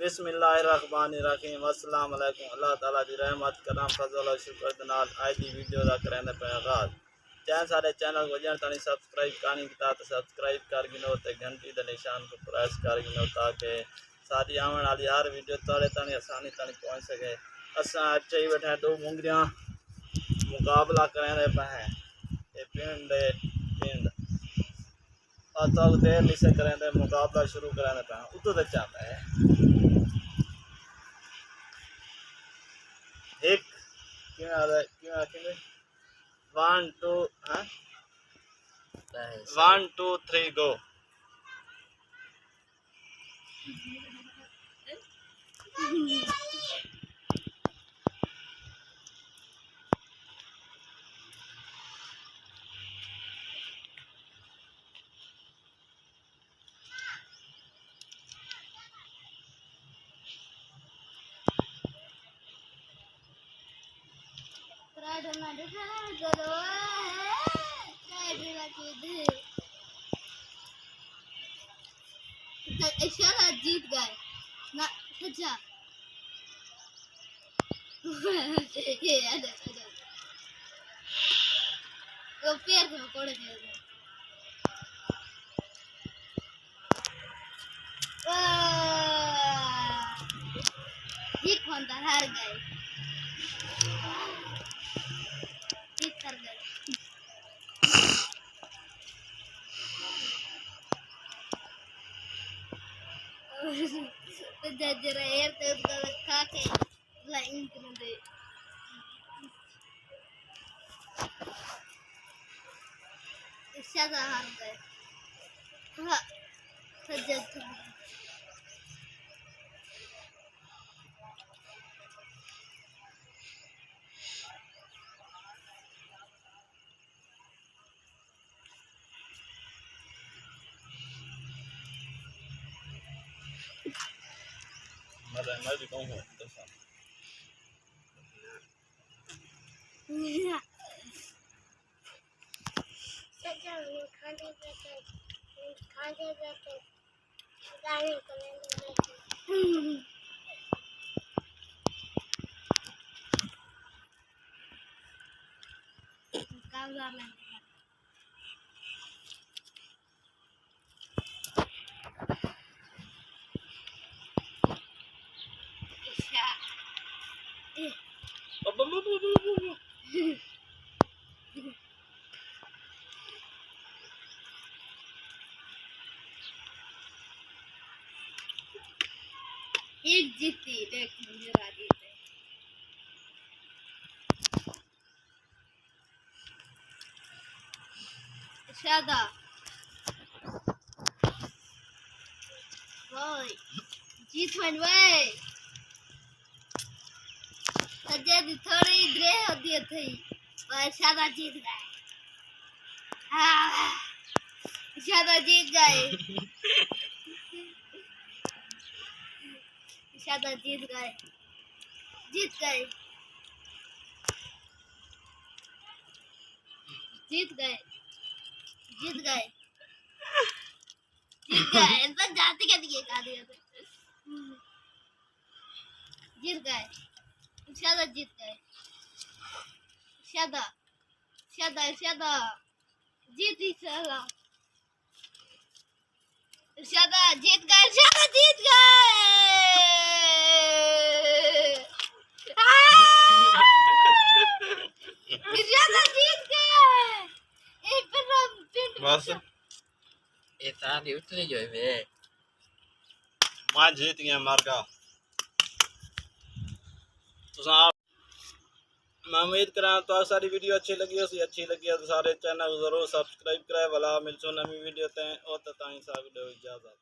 बिस्मिल्लाहिर्रहमानिर्रहीम। अस्सलाम वालेकुम। अल्लाह ताला दी रहमत करम फजल और शुक्र दे नाल आज दी वीडियो दा करने पे आगाज। जैन सारे चैनल को जन तानी सब्सक्राइब करनी की तो सब्सक्राइब कर गिनो ते घंटी दे निशान को प्रेस कर गिनो ताकि सारी आने वाली हर वीडियो तारे तानी आसानी तानी पहुंच सके। असा अच्छे ही बैठे दो मुंगरियां मुकाबला करने पे हैं ये पिंड और तो देर नहीं से करें मुकाबला शुरू कराने पे उतो तो चाहता है एक वन टू थ्री गो। जीत गए ना अच्छा वो पैर से पकड़ के जीत कौन था हार गए जीत कर गए तो जजरा एयर तो खा के लाइन कर दे शादा हार गए हाँ sajjadTv मैं भी कहूँ मुकाबला में एक जीती लेकिन मेरा जीते शादा भाई जीत वन भाई सज्जद थोड़ी देर होती थी पर शादा जीत गए शादा जीत गए शादा जीत गए जीत गए जीत गए जीत गए जीत गए बस जाते क्या दिए का दिया जीत गए शादा जीत गए शादा शादा शादा जीती शादा शादा जीत गए शादा जीत गए शादा जीत गए एक पर बस ये सारी उतनी जो है वे मैं जीत गया मर गया तो मैं उम्मीद करा तो सारी वीडियो अच्छी लगी हो तो सारे चैनल जरूर सब्सक्राइब कराए वाला मिलसो नवी वीडियो ते और ताई साग दो इजाजत।